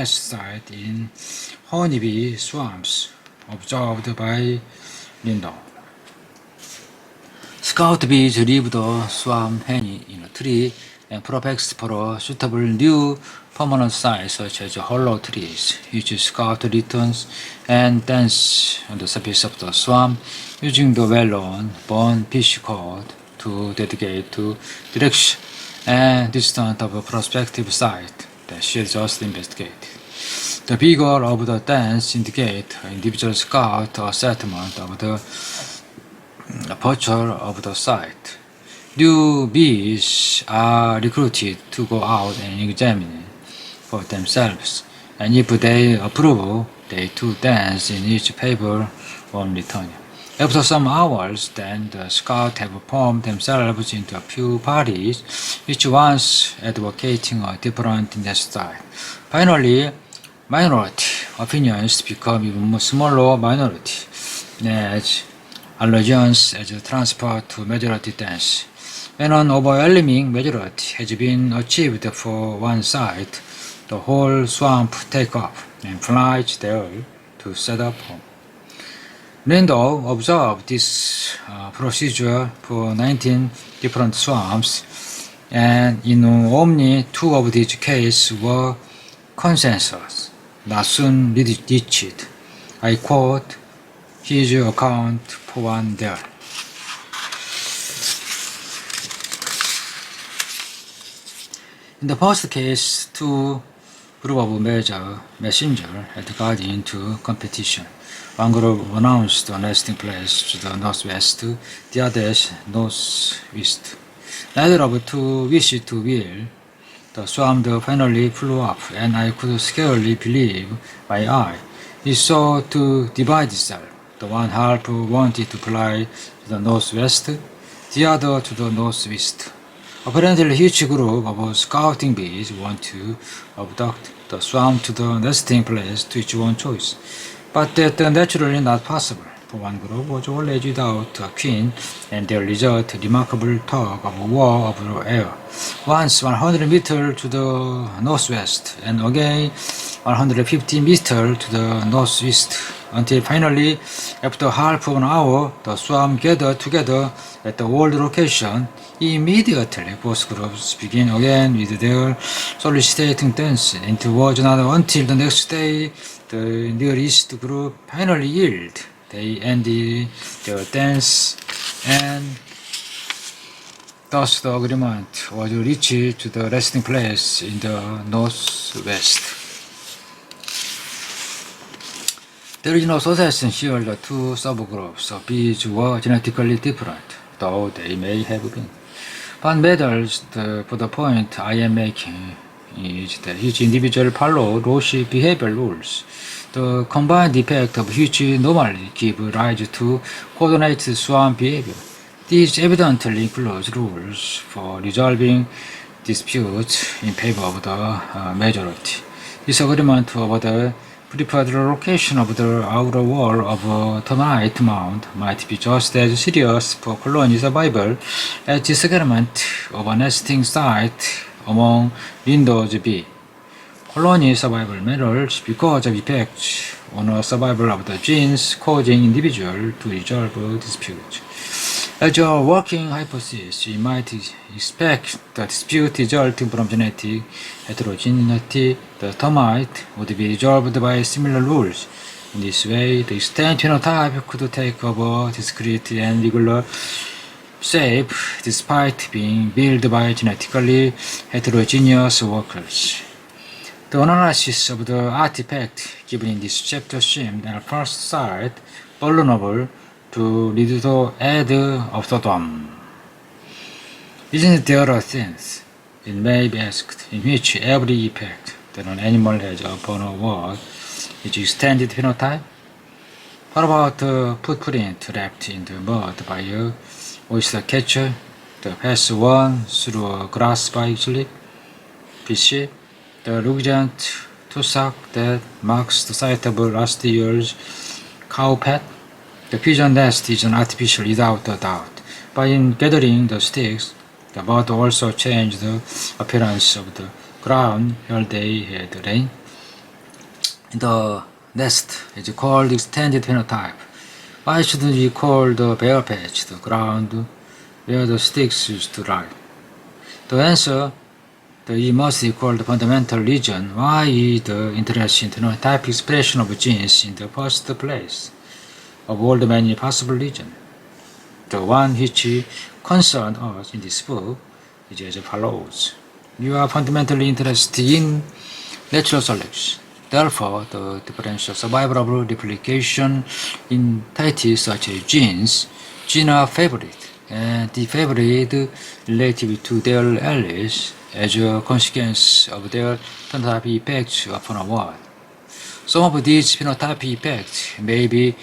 test site in honeybee swarms observed by Lindo. Scout bees leave the swarm hanging in a tree and propagate for a suitable new permanent site such as hollow trees. Each scout returns and dances on the surface of the swarm using the well-known bone pitch cord to dedicate to direction and distance of a prospective site that she has just investigated. The vigor of the dance indicates individual scout assessment of the virtue of the site. New bees are recruited to go out and examine for themselves, and if they approve, they too dance in each favor on returning. After some hours, then the scouts have formed themselves into a few parties, each one's advocating a different nest style. Finally, minority opinions become even smaller minority, as allegiance as a transport to majority dance. When an overwhelming majority has been achieved for one side, the whole swarm takes off and flies there to set up home. Lindo observed this procedure for 19 different swarms, and in only 2 of these cases were consensus, not soon reached. I quote his account for one there. In the first case, 2 groups of messengers had got into competition. One group announced a nesting place to the northwest, the others northeast. Neither of the 2 wished to will. The swarm finally flew up, and I could scarcely believe my eye. It sought to divide itself. The one half wanted to fly to the northwest, the other to the northeast. Apparently, each group of scouting bees want to abduct the swarm to the nesting place to its own choice. But that naturally not possible, for one group was always without a queen, and their result remarkable tug of war of the air. Once 100 meters to the northwest, and again 150 meters to the northeast, until finally, after half of an hour, the swarm gathered together at the old location. Immediately, both groups begin again with their soliciting dance, and it was not until the next day the nearest group finally yielded. They ended their dance, and thus the agreement was reached to the resting place in the northwest. There is no suggestion here the 2 subgroups of bees were genetically different, though they may have been. What matters for the point I am making is that each individual followed Roche behavior rules. The combined effect of which normally give rise to coordinated swarm behavior. These evidently include rules for resolving disputes in favor of the majority. Disagreement over the preferred location of the outer wall of a termite mound might be just as serious for colony survival as disagreement of a nesting site among Lindo's bee. Colony survival matters because of effects on the survival of the genes causing individuals to resolve disputes. As a working hypothesis, we might expect the dispute resulting from genetic heterogeneity. The termite would be resolved by similar rules. In this way, the extant phenotype could take over discrete and regular shape despite being built by genetically heterogeneous workers. The analysis of the artifact given in this chapter seemed at first sight vulnerable to lead to ad absurdum. Isn't there a sense, it may be asked, in which every effect that an animal has upon a world is extended phenotype? What about the footprint left in the mud by a oyster catcher, the pass one through a grass by slip, fish, the luxuriant tussock that marks the site of last year's cow pet? The pigeon nest is an artificial without a doubt, but in gathering the sticks, the bird also changed the appearance of the ground where they had lain. The nest is called extended phenotype. Why shouldn't we call the bare patch the ground where the sticks used to lie? The answer, the E must equal the fundamental reason why the interest in phenotype expression of genes in the first place, of all the many possible reasons. The one which concerns us in this book is as follows. You are fundamentally interested in natural selection. Therefore, the differential survival of replication in entities such as genes are favored and defavored relative to their alleles as a consequence of their phenotype effects upon a world. Some of these phenotype effects may be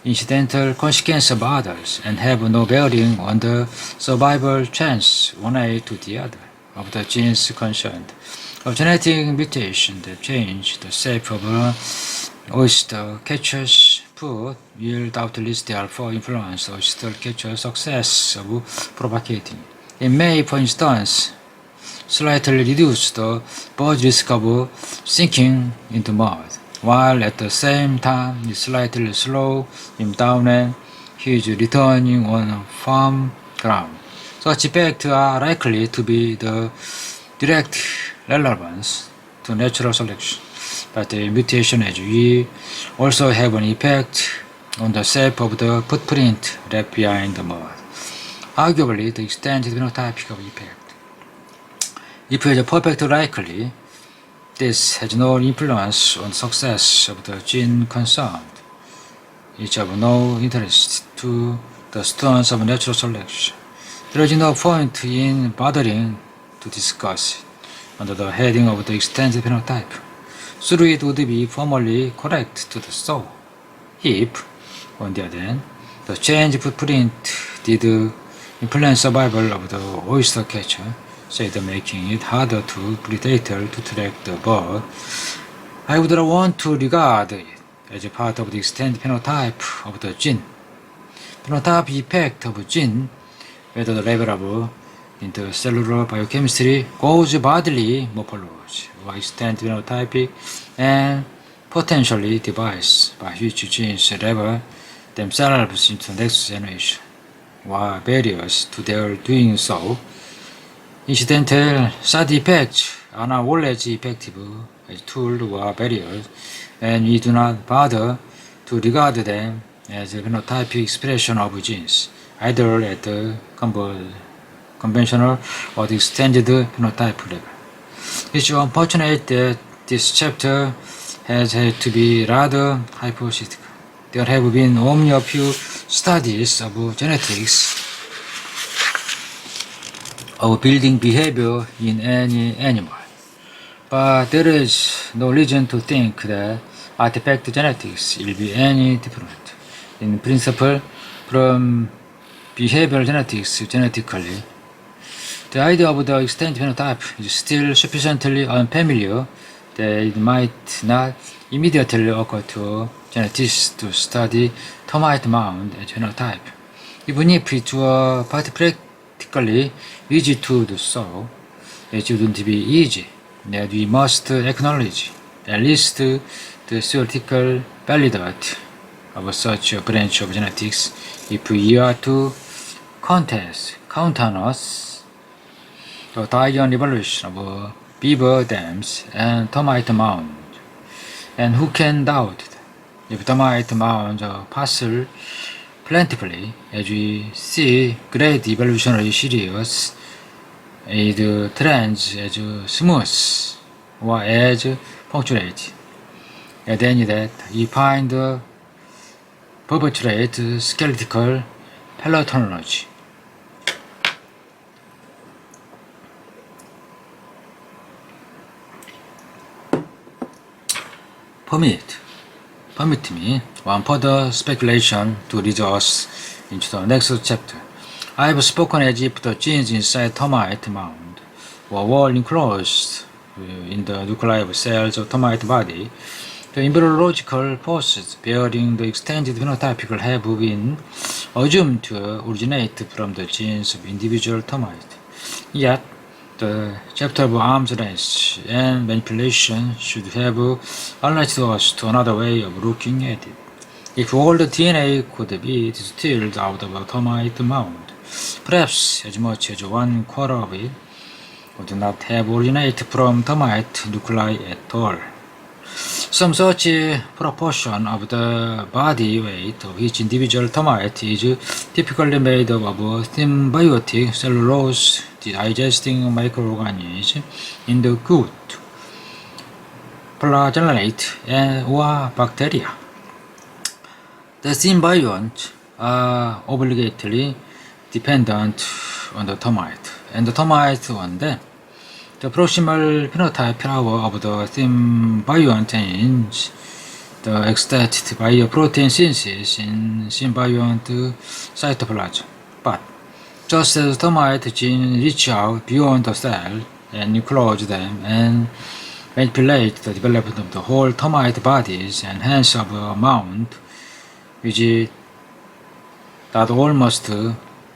incidental consequences of others and have no bearing on the survival chance one way to the other of the genes concerned. A genetic mutation that change the shape of oyster catcher's food will doubtless therefore influence oyster catcher's success of propagating. It may, for instance, slightly reduce the bird's risk of sinking into mud, while at the same time it slightly slow him down and he is returning on firm ground. Such effects are likely to be the direct relevance to natural selection, but the mutation as we also have an effect on the shape of the footprint left behind the mud, arguably the extended phenotypic effect. If it is perfectly likely, this has no influence on success of the gene concerned. It is of no interest to the students of natural selection. There is no point in bothering to discuss it under the heading of the extended phenotype. Through it would be formally correct to do so. If, on the other hand, the change footprint did influence survival of the oyster catcher, say making it harder to predator to track the bird, I would want to regard it as a part of the extended phenotype of the gene. Phenotype effect of gene, whether the level of intercellular biochemistry goes badly morphology or extended phenotypic and potentially device by which genes level themselves into next generation, while barriers to their doing so. Incidental side effects are not always effective as tools or barriers, and we do not bother to regard them as a phenotypic expression of genes, either at the conventional or the extended phenotype level. It's unfortunate that this chapter has had to be rather hypothetical. There have been only a few studies of genetics of building behavior in any animal, but there is no reason to think that artifact genetics will be any different in principle from behavioral genetics genetically. The idea of the extended phenotype is still sufficiently unfamiliar that it might not immediately occur to geneticists to study termite mound as phenotype, even if it were practically easy to do so. It shouldn't be easy, that we must acknowledge at least the theoretical validity of such a branch of genetics if we are to countenance the diurnal evolution of beaver dams and termite mounds. And who can doubt it? If termite mounds are fossil plentifully, as we see great evolutionary series, it trends as smooth or as punctuated. And then that we find perpetuate skeletal paleontology. Permit me one further speculation to lead us into the next chapter. I have spoken as if the genes inside termite mound were all enclosed in the nuclei of cells of termite body. The embryological forces bearing the extended phenotypic have been assumed to originate from the genes of individual termites. Yet, The chapter of arms race and manipulation should have alerted us to another way of looking at it. If all the DNA could be distilled out of a termite mound, perhaps as much as 1/4 of it would not have originated from termite nuclei at all. Some such proportion of the body weight of each individual termite is typically made up of symbiotic cellulose digesting microorganisms in the gut, flagellate, or bacteria. The symbionts are obligatorily dependent on the termite, and the termite on them. The proximal phenotype power of the symbiont is the excited by a protein synthesis in symbiont cytoplasm. But just as termite genes reach out beyond the cell and enclose them and manipulate the development of the whole termite bodies and hence of a mound, which is not almost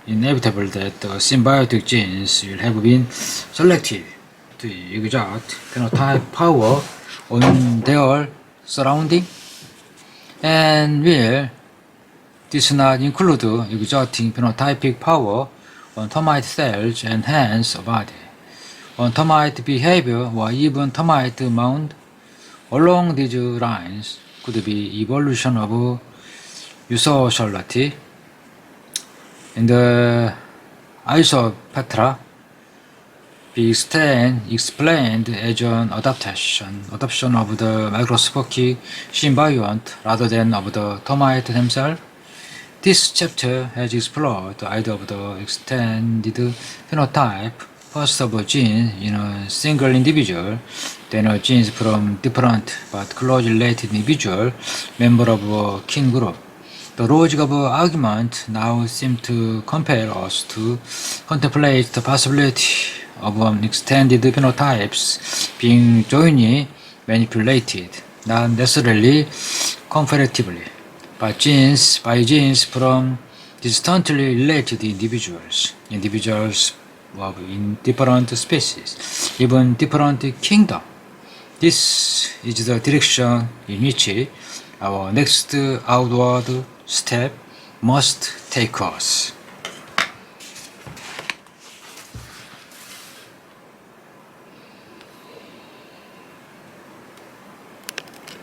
inevitable that the symbiotic genes will have been selected to exert phenotype power on their surrounding, and will this not include exerting phenotypic power on termite cells and hence a body, on termite behavior or even termite mound? Along these lines could be evolution of usociality. In the Isopetra be explained as an adaptation of the microscopic symbiont rather than of the termite themselves. This chapter has explored the idea of the extended phenotype, first of a gene in a single individual, then a genes from different but closely related individual, member of a kin group. The logic of argument now seems to compel us to contemplate the possibility of extended phenotypes being jointly manipulated, not necessarily comparatively, by genes from distantly related individuals of in different species, even different kingdoms. This is the direction in which our next outward step must take us.